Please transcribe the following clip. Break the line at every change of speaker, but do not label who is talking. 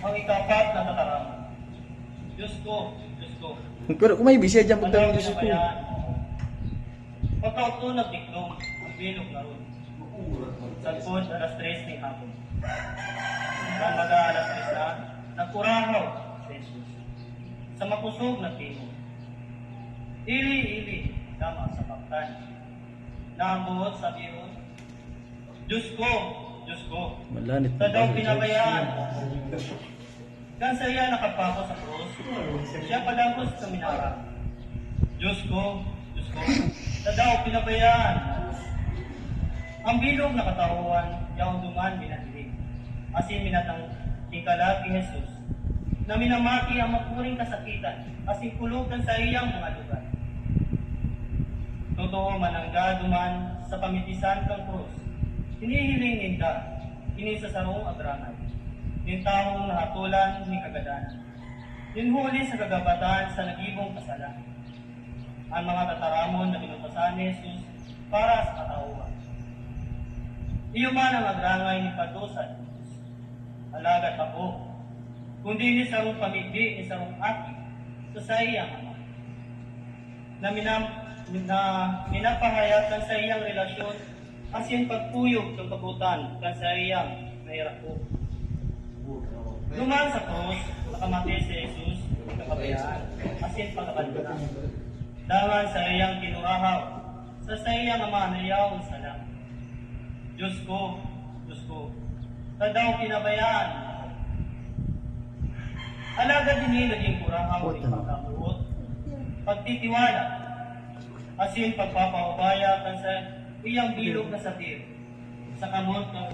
ang ikapat na tatarangan. Diyos ko, Diyos ko.
Pero kung may bisya dyan,
Ano
pagdang
ang
Diyos ko.
pinabayaan mo? Pagkauto nagtiklong, ang bilog na ron. Sagpod, alas 3 ng hapon. Ang maga alas 3 na, nagkurahaw si Jesus. Sa makusog na tingog. Ili, tama sa paktan. Naambuhot sa biro. Diyos ko, Diyos ko.
Malanit
Sa daw pinabayaan. Kan sa iya nakapako sa krus, siya padagos sa minara. Diyos ko, Diyos ko. Sa daw pinabayaan. Ang bilog na katawan, yaong duman minatilig. Asin minatang tingkala kay Jesus, na minamati ang mapuring kasakitan, asin kulugan sa iyang mga lugar. Totoo manangga duman sa pamitisan kang krus. Hinihiling ninda, inisasarong agranay. Yung taong nahatulan ni kagadanan. Yung huli sa kagabatan sa nagibong kasalan. Ang mga tataramon na pinutasan ni Jesus para sa katauhan. Iyo man ang agrangay ni Padusan, alagat ako, kundi ni sarong pamigdi, ni sarong aki, sa sayang ama. Na minapahayag kan sa iyang relasyon, asin pagpuyog ng kabutan kan sa iyang nahirako. Duman sa krus, nakamati si Jesus, nakabayaan, asin pagkakaluna. Daman sa iyang kinurahaw, sa iyang ama na yaw sa lang. Diyos ko, sa daw pinabayaan. Alagad din naging kurahaw ni pagkabuot, pagtitiwala, asin pagpapaubaya kan sa iyang bilog na satir, sa kamot ng